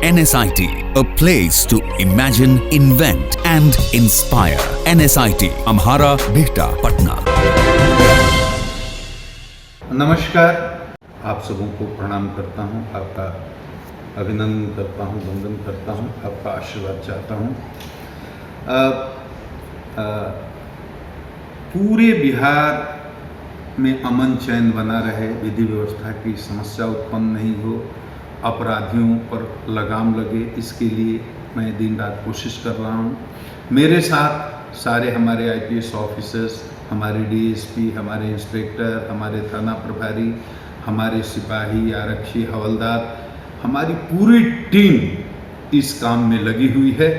NSIT, a place to imagine, invent and inspire. NSIT, Amhara, Bihta, Patna. नमस्कार, आप सबों को प्रणाम करता हूं, आपका अभिनंदन करता हूं, वंदन करता हूं, आपका आशीर्वाद चाहता हूं। पूरे बिहार में अमन चैन बना रहे, विधि व्यवस्था की समस्या उत्पन्न नहीं हो, अपराधियों पर लगाम लगे, इसके लिए मैं दिन रात कोशिश कर रहा हूँ। मेरे साथ सारे हमारे IPS ऑफिसर्स, हमारे DSP, हमारे इंस्पेक्टर, हमारे थाना प्रभारी, हमारे सिपाही, आरक्षी, हवलदार, हमारी पूरी टीम इस काम में लगी हुई है।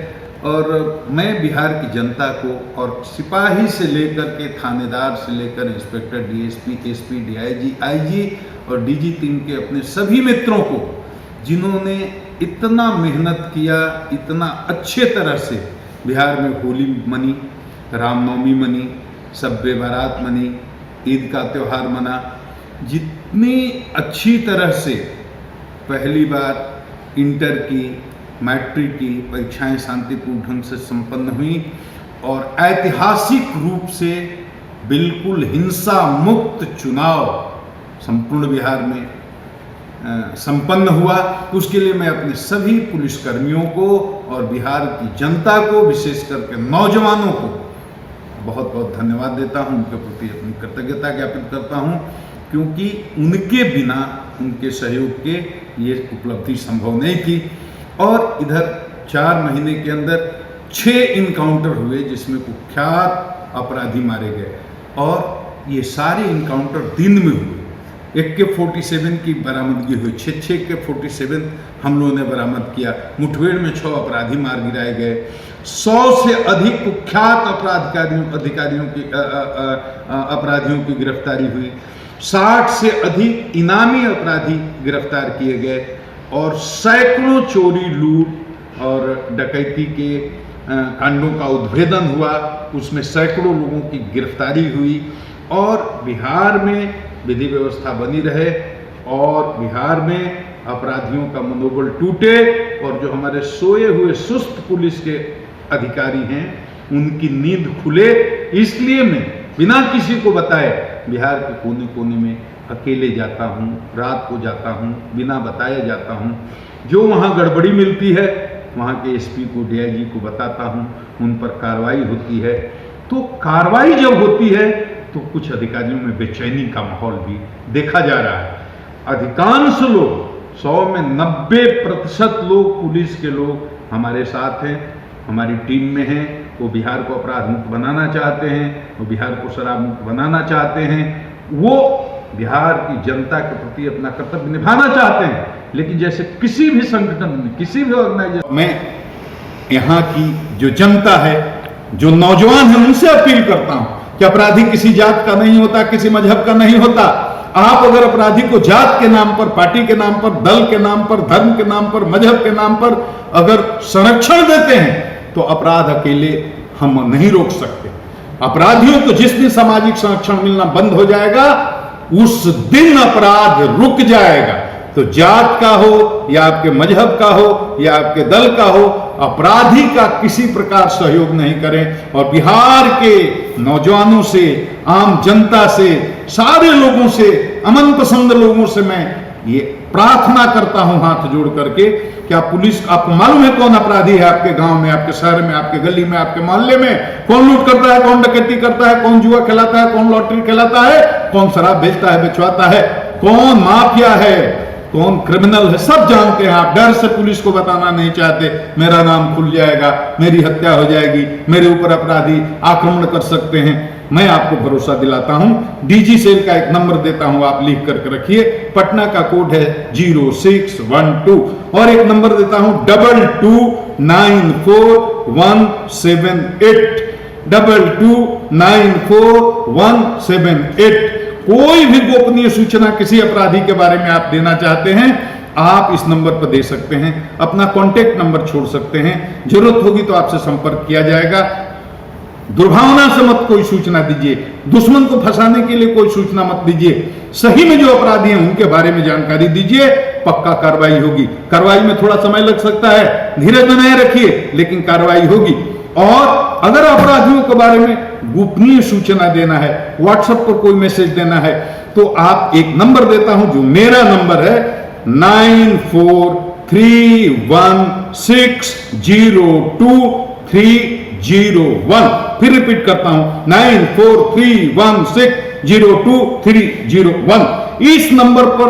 और मैं बिहार की जनता को और सिपाही से लेकर के थानेदार से लेकर inspector, DSP, SP, DIG, IG और DG टीम के अपने सभी मित्रों को, जिन्होंने इतना मेहनत किया, इतना अच्छे तरह से बिहार में होली मनी, रामनवमी मनी, शब-ए बारात मनी, ईद का त्यौहार मना, जितनी अच्छी तरह से पहली बार इंटर की, मैट्रिक की परीक्षाएं शांतिपूर्ण ढंग से संपन्न हुई और ऐतिहासिक रूप से बिल्कुल हिंसा मुक्त चुनाव संपूर्ण बिहार में संपन्न हुआ। उसके लिए मैं अपने सभी पुलिसकर्मियों को और बिहार की जनता को, विशेष करके नौजवानों को बहुत बहुत धन्यवाद देता हूं, उनके प्रति अपनी कृतज्ञता ज्ञापित करता हूं, क्योंकि उनके बिना, उनके सहयोग के ये उपलब्धि संभव नहीं थी। और इधर 4 महीने के अंदर 6 इनकाउंटर हुए जिसमें कुख्यात अपराधी मारे गए और ये सारे इनकाउंटर दिन में हुए। AK-47 की बरामदगी हुई, 6 AK-47 हम लोगों ने बरामद किया। मुठभेड़ में 6 अपराधी मार गिराए गए। 100 से अधिक कुख्यात अपराधियों की गिरफ्तारी हुई। 60 से अधिक इनामी अपराधी गिरफ्तार किए गए और सैकड़ों चोरी, लूट और डकैती के कांडों का उद्भेदन हुआ, उसमें सैकड़ों लोगों की गिरफ्तारी हुई और बिहार में विधि व्यवस्था बनी रहे और बिहार में अपराधियों का मनोबल टूटे और जो हमारे सोए हुए सुस्त पुलिस के अधिकारी हैं उनकी नींद खुले। इसलिए मैं बिना किसी को बताए बिहार के कोने कोने में अकेले जाता हूँ, रात को जाता हूँ, बिना बताए जाता हूँ। जो वहाँ गड़बड़ी मिलती है वहाँ के SP को, DIG को बताता हूँ, उन पर कार्रवाई होती है। तो कार्रवाई जब होती है तो कुछ अधिकारियों में बेचैनी का माहौल भी देखा जा रहा है। अधिकांश लोग, 100 में 90% लोग, पुलिस के लोग हमारे साथ हैं, हमारी टीम में हैं। वो बिहार को अपराध मुक्त बनाना चाहते हैं, वो बिहार को शराब मुक्त बनाना चाहते हैं, वो बिहार की जनता के प्रति अपना कर्तव्य निभाना चाहते हैं। लेकिन जैसे किसी भी संगठन में, किसी भी ऑर्गेनाइजेशन में, यहाँ की जो जनता है, जो नौजवान है, उनसे अपील करता हूँ कि अपराधी किसी जात का नहीं होता, किसी मजहब का नहीं होता। आप अगर अपराधी को जात के नाम पर, पार्टी के नाम पर, दल के नाम पर, धर्म के नाम पर, मजहब के नाम पर अगर संरक्षण देते हैं तो अपराध अकेले हम नहीं रोक सकते। अपराधियों को जिस दिन सामाजिक संरक्षण मिलना बंद हो जाएगा उस दिन अपराध रुक जाएगा। तो जात का हो या आपके मजहब का हो या आपके दल का हो, अपराधी का किसी प्रकार सहयोग नहीं करें। और बिहार के नौजवानों से, आम जनता से, सारे लोगों से, अमन पसंद लोगों से मैं ये प्रार्थना करता हूं हाथ जोड़ करके, क्या पुलिस, आपको मालूम है कौन अपराधी है आपके गांव में, आपके शहर में, आपके गली में, आपके मोहल्ले में? कौन लूट करता है, कौन डकैती करता है, कौन जुआ खिलाता है, कौन लॉटरी खिलाता है, कौन शराब बेचता है, बेचवाता है, कौन माफिया है, कौन क्रिमिनल है, सब जानते हैं। आप डर से पुलिस को बताना नहीं चाहते, मेरा नाम खुल जाएगा, मेरी हत्या हो जाएगी, मेरे ऊपर अपराधी आक्रमण कर सकते हैं। मैं आपको भरोसा दिलाता हूं, DG सेल का एक नंबर देता हूं, आप लिख करके रखिए। पटना का कोड है 0612 और एक नंबर देता हूं 2294-178, 2294-178। कोई भी गोपनीय सूचना किसी अपराधी के बारे में आप देना चाहते हैं, आप इस नंबर पर दे सकते हैं, अपना कॉन्टेक्ट नंबर छोड़ सकते हैं। जरूरत होगी तो आपसे संपर्क किया जाएगा। दुर्भावना से मत कोई सूचना दीजिए, दुश्मन को फंसाने के लिए कोई सूचना मत दीजिए। सही में जो अपराधी हैं उनके बारे में जानकारी दीजिए पक्का कार्रवाई होगी। कार्रवाई में थोड़ा समय लग सकता है, धीरज बनाए रखिए, लेकिन कार्रवाई होगी। और अगर अपराधियों के बारे में गोपनीय सूचना देना है, व्हाट्सएप पर कोई मैसेज देना है, तो आप एक नंबर देता हूं जो मेरा नंबर है 9431602301। फिर रिपीट करता हूं 9431602301। इस नंबर पर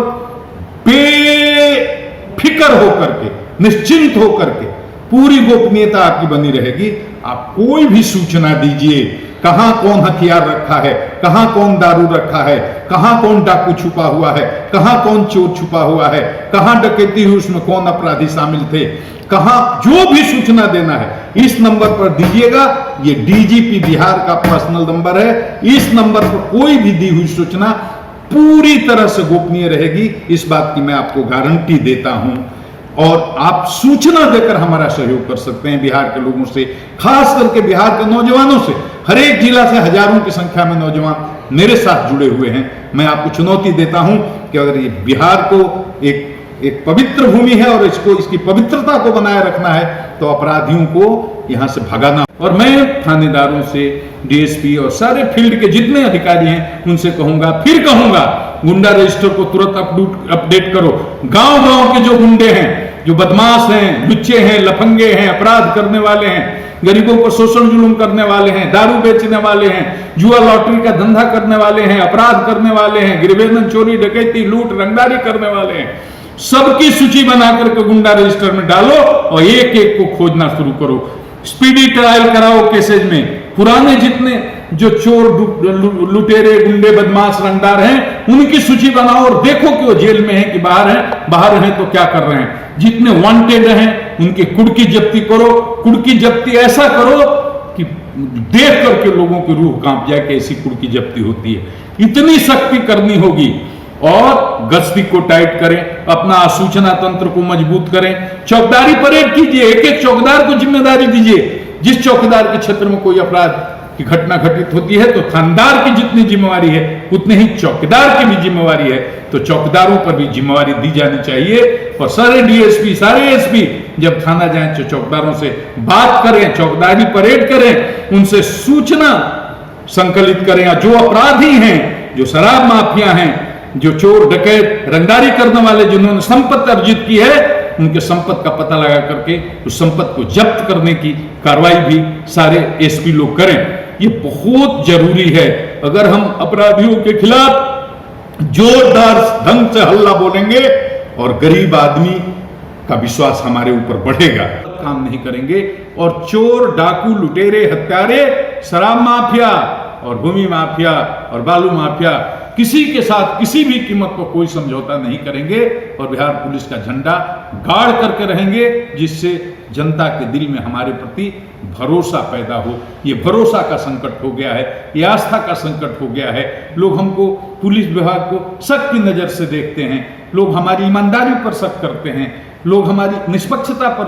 बेफिक्र होकर के, निश्चिंत होकर के पूरी गोपनीयता आपकी बनी रहेगी। आप कोई भी सूचना दीजिए, कहां कौन हथियार रखा है, कहां कौन दारू रखा है, कहां कौन डाकू छुपा हुआ है, कहां कौन चोर छुपा हुआ है, कहां डकैती हुई उसमें कौन अपराधी शामिल थे, कहां जो भी सूचना देना है इस नंबर पर दीजिएगा। ये डीजीपी बिहार का पर्सनल नंबर है। इस नंबर पर कोई भी दी हुई सूचना पूरी तरह से गोपनीय रहेगी, इस बात की मैं आपको गारंटी देता हूं। और आप सूचना देकर हमारा सहयोग कर सकते हैं बिहार के लोगों से, खास करके बिहार के नौजवानों से। हर एक जिला से हजारों की संख्या में नौजवान मेरे साथ जुड़े हुए हैं। मैं आपको चुनौती देता हूं कि अगर ये बिहार को एक पवित्र भूमि है और इसकी पवित्रता को बनाए रखना है, तो अपराधियों को यहां से भगाना। और मैं थानेदारों से, डीएसपी और सारे फील्ड के जितने अधिकारी हैं उनसे कहूंगा, फिर कहूंगा, गुंडा रजिस्टर को तुरंत अपडेट करो। गांव-गांव के जो गुंडे हैं, जो बदमाश हैं, लुच्चे हैं, लफंगे हैं, अपराध करने वाले हैं, गरीबों पर शोषण जुल्म करने वाले हैं, दारू बेचने वाले हैं, जुआ लॉटरी का धंधा करने वाले हैं, अपराध करने वाले हैं, गिरवेदन, चोरी, डकैती, लूट, रंगदारी करने वाले हैं, सबकी सूची बना करके गुंडा रजिस्टर में डालो और एक एक को खोजना शुरू करो। स्पीडी ट्रायल कराओ केसेज में। पुराने जितने जो चोर, लुटेरे, गुंडे, बदमाश, रंगदार हैं, उनकी सूची बनाओ और देखो कि वो जेल में हैं कि बाहर हैं तो क्या कर रहे हैं। जितने वांटेड हैं उनकी कुड़की जब्ती करो। कुड़की जब्ती ऐसा करो कि देख करके लोगों की रूह कांप जाए कि ऐसी कुड़की जब्ती होती है। इतनी सख्ती करनी होगी। और गश्ती को टाइट करें, अपना सूचना तंत्र को मजबूत करें, चौकीदारी परेड कीजिए, एक एक चौकीदार को जिम्मेदारी दीजिए। जिस चौकीदार के क्षेत्र में कोई अपराध की घटना घटित होती है तो थानेदार की जितनी जिम्मेवारी है उतनी ही चौकीदार की भी जिम्मेवारी है, तो चौकीदारों पर भी जिम्मेवारी दी जानी चाहिए। और सारे डीएसपी, सारे एसपी जब थाना जाएं तो चौकीदारों से बात करें, चौकीदारी परेड करें, उनसे सूचना संकलित करें। जो अपराधी हैं, जो शराब माफिया हैं, जो चोर, डकैत, रंगदारी करने वाले, जिन्होंने संपत्ति अर्जित की है, उनके संपत्ति का पता लगा करके उस संपत्ति को जब्त करने की कार्रवाई भी सारे एसपी लोग करें। ये बहुत जरूरी है। अगर हम अपराधियों के खिलाफ जोरदार ढंग से हल्ला बोलेंगे और गरीब आदमी का विश्वास हमारे ऊपर बढ़ेगा, काम नहीं करेंगे। और चोर, डाकू, लुटेरे, हत्यारे, शराब माफिया और भूमि माफिया और बालू माफिया किसी के साथ किसी भी कीमत पर कोई समझौता नहीं करेंगे। और बिहार पुलिस का झंडा गाड़ करके रहेंगे, जिससे जनता के दिल में हमारे प्रति भरोसा पैदा हो। ये भरोसा का संकट हो गया है, ये आस्था का संकट हो गया है। लोग हमको, पुलिस विभाग को शक की नजर से देखते हैं, लोग हमारी ईमानदारी पर शक करते हैं, लोग हमारी निष्पक्षता पर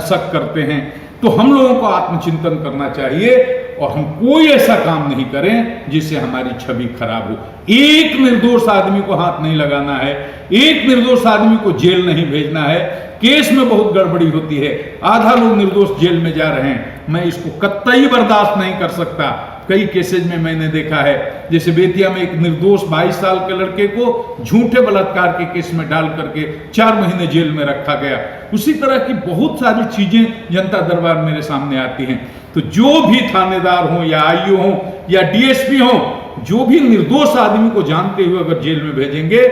शक करते हैं। तो हम लोगों को आत्मचिंतन करना चाहिए और हम कोई ऐसा काम नहीं करें जिससे हमारी छवि खराब हो। एक निर्दोष आदमी को हाथ नहीं लगाना है, एक निर्दोष आदमी को जेल नहीं भेजना है। केस में बहुत गड़बड़ी होती है, आधा लोग निर्दोष जेल में जा रहे हैं। मैं इसको कतई बर्दाश्त नहीं कर सकता। कई केसेज में मैंने देखा है, जैसे बेतिया में एक निर्दोष 22 साल के लड़के को झूठे बलात्कार के केस में डाल करके 4 महीने जेल में रखा गया। उसी तरह की बहुत सारी चीजें जनता दरबार मेरे सामने आती हैं। तो जो भी थानेदार हो या आईओ हो या डीएसपी हो, जो भी निर्दोष आदमी को जानते हुए अगर जेल में भेजेंगे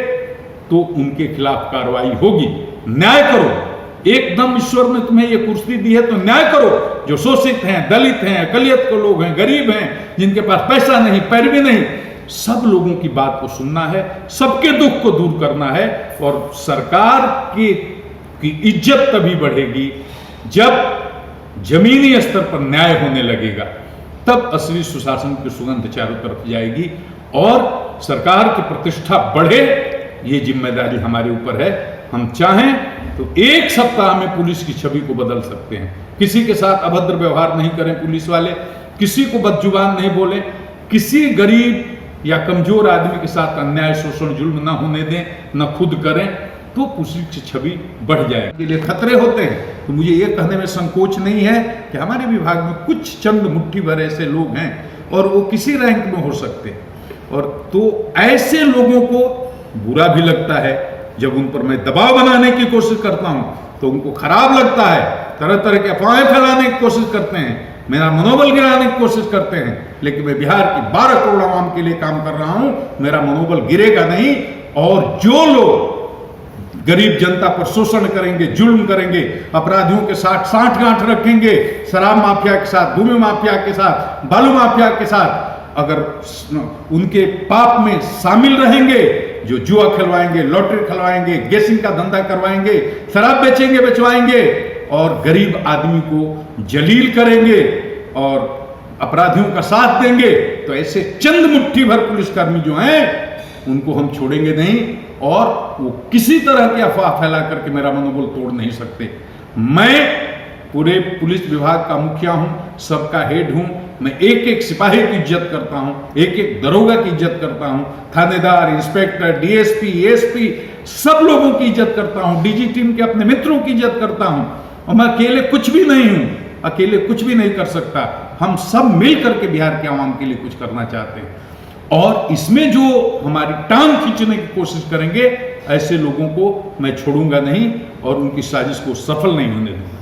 तो उनके खिलाफ कार्रवाई होगी। न्याय करो। एकदम ईश्वर ने तुम्हें ये कुर्सी दी है तो न्याय करो। जो शोषित हैं, दलित हैं, अकलियत के लोग हैं, गरीब हैं, जिनके पास पैसा नहीं, पैरवी नहीं, सब लोगों की बात को सुनना है, सबके दुख को दूर करना है। और सरकार की इज्जत तभी बढ़ेगी जब जमीनी स्तर पर न्याय होने लगेगा, तब असली सुशासन की सुगंध चारों तरफ जाएगी और सरकार की प्रतिष्ठा बढ़े। ये जिम्मेदारी हमारे ऊपर है। हम चाहें तो 1 सप्ताह में पुलिस की छवि को बदल सकते हैं। किसी के साथ अभद्र व्यवहार नहीं करें पुलिस वाले, किसी को बदजुबान नहीं बोलें, किसी गरीब या कमजोर आदमी के साथ अन्याय, शोषण, जुल्म न होने दें, न खुद करें। तो तो पुलिस की छवि बढ़ जाए। के लिए खतरे होते हैं, तो मुझे ये कहने में संकोच नहीं है कि हमारे विभाग में कुछ चंद मुट्ठी भर ऐसे लोग हैं और वो किसी रैंक में हो सकते हैं, और तो ऐसे लोगों को बुरा भी लगता है जब उन पर मैं दबाव बनाने की कोशिश करता हूं, तो उनको खराब लगता है, तरह तरह के अफवाहें फैलाने की कोशिश करते हैं, मेरा मनोबल गिराने की कोशिश करते हैं। लेकिन मैं बिहार की 12 करोड़ आवाम के लिए काम कर रहा हूं, मेरा मनोबल गिरेगा नहीं। और जो लोग गरीब जनता पर शोषण करेंगे, जुल्म करेंगे, अपराधियों के साथ साठगांठ रखेंगे, शराब माफिया के साथ, भूमि माफिया के साथ, बालू माफिया के साथ अगर उनके पाप में शामिल रहेंगे, जो जुआ खिलवाएंगे, लॉटरी खिलवाएंगे, गैसिंग का धंधा करवाएंगे, शराब बेचेंगे बेचवाएंगे और गरीब आदमी को जलील करेंगे और अपराधियों का साथ देंगे, तो ऐसे चंद मुट्ठी भर पुलिसकर्मी जो हैं उनको हम छोड़ेंगे नहीं, और वो किसी तरह की अफवाह फैला करके मेरा मनोबल तोड़ नहीं सकते। मैं पूरे पुलिस विभाग का मुखिया हूं, सबका हेड हूं। मैं एक एक सिपाही की इज्जत करता हूं, एक एक दरोगा की इज्जत करता हूं, थानेदार, इंस्पेक्टर, डीएसपी, एसपी, सब लोगों की इज्जत करता हूं, डीजी टीम के अपने मित्रों की इज्जत करता हूं। और मैं अकेले कुछ भी नहीं हूं, अकेले कुछ भी नहीं कर सकता। हम सब मिल करके बिहार के आवाम के लिए कुछ करना चाहते हैं, और इसमें जो हमारी टांग खींचने की कोशिश करेंगे, ऐसे लोगों को मैं छोड़ूंगा नहीं और उनकी साजिश को सफल नहीं होने दूंगा।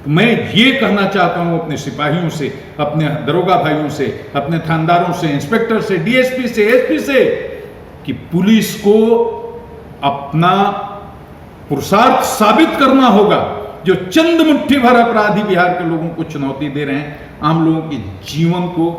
मैं ये कहना चाहता हूं अपने सिपाहियों से, अपने दरोगा भाइयों से, अपने थानेदारों से, इंस्पेक्टर से, डीएसपी से, एसपी से, कि पुलिस को अपना पुरुषार्थ साबित करना होगा। जो चंद मुट्ठी भर अपराधी बिहार के लोगों को चुनौती दे रहे हैं, आम लोगों के जीवन को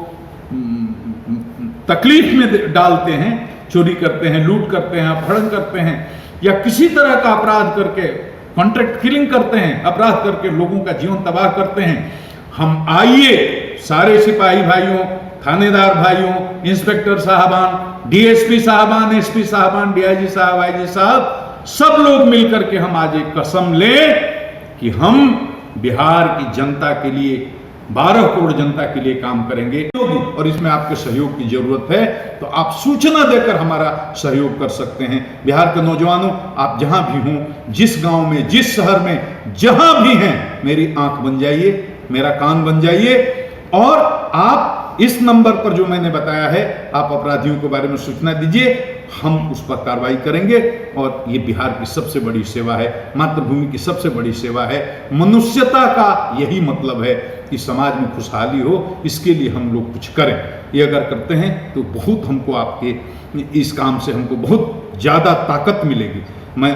तकलीफ में डालते हैं, चोरी करते हैं, लूट करते हैं, अपहरण करते हैं, या किसी तरह का अपराध करके कॉन्ट्रैक्ट किलिंग करते हैं, अपराध करके लोगों का जीवन तबाह करते हैं। हम आइए सारे सिपाही भाइयों, थानेदार भाइयों, इंस्पेक्टर साहबान, डीएसपी साहबान, एसपी साहबान, डीआईजी साहब, आईजी साहब, सब लोग मिलकर के हम आज एक कसम लें कि हम बिहार की जनता के लिए, 12 करोड़ जनता के लिए काम करेंगे। और इसमें आपके सहयोग की जरूरत है, तो आप सूचना देकर हमारा सहयोग कर सकते हैं। बिहार के नौजवानों, आप जहां भी हों, जिस गांव में, जिस शहर में, जहां भी हैं, मेरी आंख बन जाइए, मेरा कान बन जाइए, और आप इस नंबर पर जो मैंने बताया है, आप अपराधियों के बारे में सूचना दीजिए, हम उस पर कार्रवाई करेंगे। और ये बिहार की सबसे बड़ी सेवा है, मातृभूमि की सबसे बड़ी सेवा है। मनुष्यता का यही मतलब है कि समाज में खुशहाली हो, इसके लिए हम लोग कुछ करें। ये अगर करते हैं तो बहुत हमको, आपके इस काम से हमको बहुत ज़्यादा ताकत मिलेगी। मैं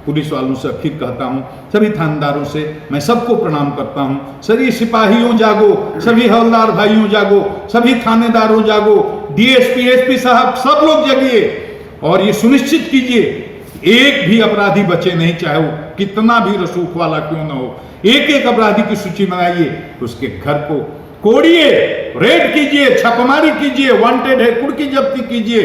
पुलिस वालों से फिर कहता हूं, सभी थानेदारों से मैं सबको प्रणाम करता हूं। सभी सिपाहियों जागो, सभी हवलदार भाइयों जागो, सभी थानेदारों जागो, डीएसपी, एसपी साहब, सब लोग जगिए और ये सुनिश्चित कीजिए एक भी अपराधी बचे नहीं, चाहे वो कितना भी रसूख वाला क्यों ना हो। एक एक अपराधी की सूची बनाइए, उसके घर को कोड़िए, रेड कीजिए, छापेमारी कीजिए, वांटेड है कुर्की जब्ती कीजिए।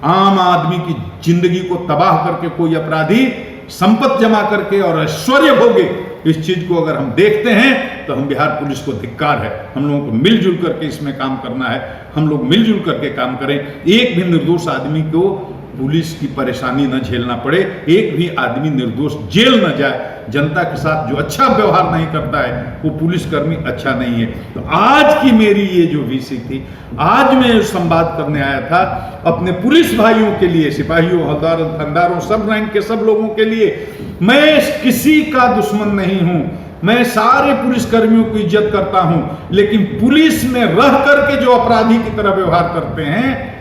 आम आदमी की जिंदगी को तबाह करके कोई अपराधी संपत्ति जमा करके और ऐश्वर्य भोगे, इस चीज को अगर हम देखते हैं तो हम बिहार पुलिस को धिक्कार है। हम लोगों को मिलजुल करके इसमें काम करना है, हम लोग मिलजुल करके काम करें। एक भी निर्दोष आदमी को पुलिस की परेशानी न झेलना पड़े, एक भी आदमी निर्दोष जेल न जाए। जनता के साथ जो अच्छा व्यवहार नहीं करता है वो पुलिसकर्मी अच्छा नहीं है। तो आज की मेरी ये जो विषय थी, आज मैं संवाद करने आया था अपने पुलिस भाइयों के लिए, सिपाहियों, हवलदारों, थानेदारों, सब रैंक के सब लोगों के लिए। मैं किसी का दुश्मन नहीं हूं, मैं सारे पुलिसकर्मियों की इज्जत करता हूं, लेकिन पुलिस में रह करके जो अपराधी की तरह व्यवहार करते हैं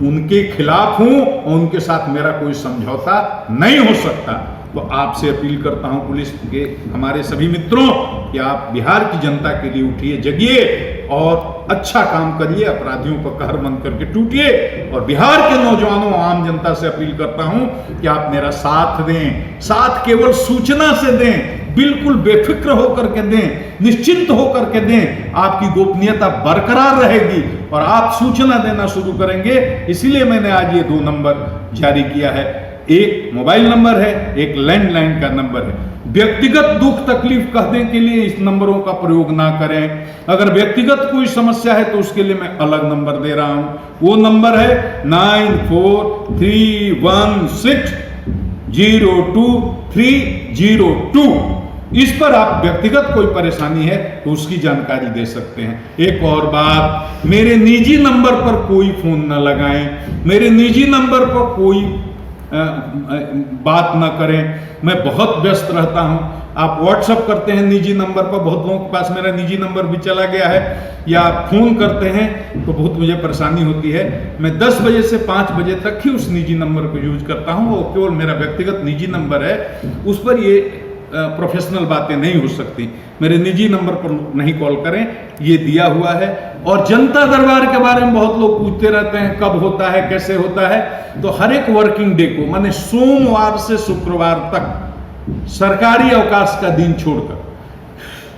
उनके खिलाफ हूं और उनके साथ मेरा कोई समझौता नहीं हो सकता। तो आपसे अपील करता हूं पुलिस के हमारे सभी मित्रों कि आप बिहार की जनता के लिए उठिए, जगिए और अच्छा काम करिए, अपराधियों पर कहर बंद करके टूटिए। और बिहार के नौजवानों, आम जनता से अपील करता हूं कि आप मेरा साथ दें। साथ केवल सूचना से दें, बिल्कुल बेफिक्र होकर के दें, निश्चिंत होकर के दें। आपकी गोपनीयता बरकरार रहेगी और आप सूचना देना शुरू करेंगे। इसीलिए मैंने आज ये 2 नंबर जारी किया है। एक मोबाइल नंबर है, एक लैंडलाइन का नंबर है। व्यक्तिगत दुख तकलीफ कहने के लिए इस नंबरों का प्रयोग ना करें। अगर व्यक्तिगत कोई समस्या है तो उसके लिए मैं अलग नंबर दे रहा हूं। वो नंबर है 943169 02-302। इस पर आप व्यक्तिगत कोई परेशानी है तो उसकी जानकारी दे सकते हैं। एक और बात, मेरे निजी नंबर पर कोई फोन न लगाएं, मेरे निजी नंबर पर कोई बात ना करें। मैं बहुत व्यस्त रहता हूं। आप व्हाट्सअप करते हैं निजी नंबर पर, बहुत लोगों के पास मेरा निजी नंबर भी चला गया है, या आप फोन करते हैं तो बहुत मुझे परेशानी होती है। मैं 10 बजे से 5 बजे तक ही उस निजी नंबर को यूज करता हूं। वो केवल मेरा व्यक्तिगत निजी नंबर है, उस पर ये प्रोफेशनल बातें नहीं हो सकती। मेरे निजी नंबर पर नहीं कॉल करें, ये दिया हुआ है। और जनता दरबार के बारे में बहुत लोग पूछते रहते हैं, कब होता है, कैसे होता है। तो हर एक वर्किंग डे को, माने सोमवार से शुक्रवार तक, सरकारी अवकाश का दिन छोड़कर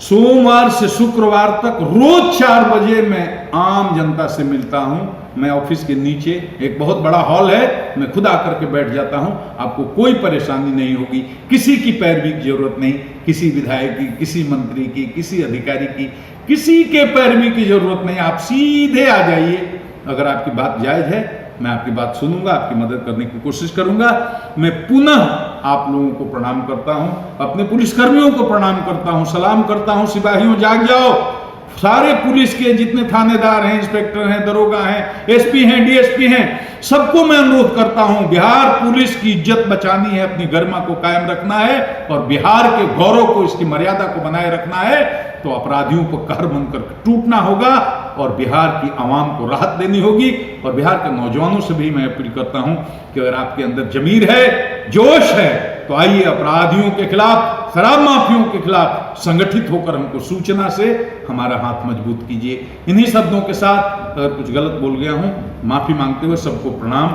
सोमवार से शुक्रवार तक रोज 4 बजे मैं आम जनता से मिलता हूं। मैं ऑफिस के नीचे एक बहुत बड़ा हॉल है, मैं खुद आकर के बैठ जाता हूं। आपको कोई परेशानी नहीं होगी, किसी की पैरवी की जरूरत नहीं, किसी विधायक की, किसी मंत्री की, किसी अधिकारी की, किसी के पैरवी की जरूरत नहीं। आप सीधे आ जाइए। अगर आपकी बात जायज है, मैं आपकी बात सुनूंगा, आपकी मदद करने की कोशिश करूंगा। मैं पुनः आप लोगों को प्रणाम करता हूं, अपने पुलिसकर्मियों को प्रणाम करता हूं, सलाम करता हूं। सिपाहियों जाग जाओ। सारे पुलिस के जितने थानेदार हैं, इंस्पेक्टर हैं, दरोगा हैं, एसपी हैं, डीएसपी हैं, सबको मैं अनुरोध करता हूं, बिहार पुलिस की इज्जत बचानी है, अपनी गरिमा को कायम रखना है और बिहार के गौरव को, इसकी मर्यादा को बनाए रखना है। तो अपराधियों को कहर बनकर टूटना होगा और बिहार की आवाम को राहत देनी होगी। और बिहार के नौजवानों से भी मैं अपील करता हूं कि अगर आपके अंदर जमीर है, जोश है, तो आइए अपराधियों के खिलाफ, शराब माफियों के खिलाफ संगठित होकर हमको सूचना से हमारा हाथ मजबूत कीजिए। इन्हीं शब्दों के साथ अगर कुछ गलत बोल गया हूं, माफी मांगते हुए सबको प्रणाम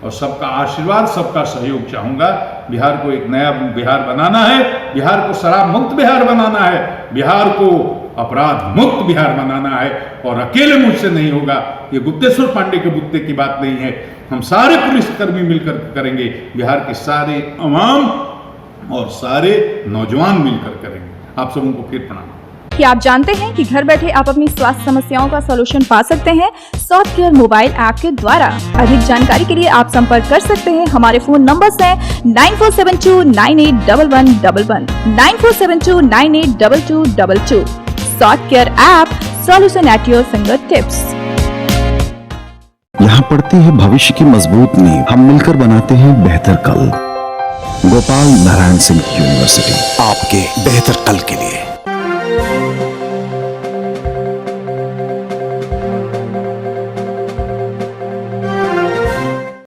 और सबका आशीर्वाद, सबका सहयोग चाहूंगा। बिहार को एक नया बिहार बनाना है, बिहार को शराब मुक्त बिहार बनाना है, बिहार को अपराध मुक्त बिहार बनाना है। और अकेले मुझसे नहीं होगा, ये गुप्तेश्वर पांडे के बुत्ते की बात नहीं है। हम सारे पुलिसकर्मी मिलकर करेंगे, बिहार के सारे अवाम और सारे नौजवान मिलकर करेंगे। आप सबों को फिर प्रणाम। क्या आप जानते हैं कि घर बैठे आप अपनी स्वास्थ्य समस्याओं का सलूशन पा सकते हैं सॉफ्ट केयर मोबाइल ऐप के द्वारा। अधिक जानकारी के लिए आप संपर्क कर सकते हैं। हमारे फोन नंबर्स हैं 9472981111, 9472982222। Soft care app, solution at your finger tips. यहाँ पड़ती है भविष्य की मजबूत नींव। हम मिलकर बनाते हैं बेहतर कल। गोपाल नारायण सिंह यूनिवर्सिटी, आपके बेहतर कल के लिए।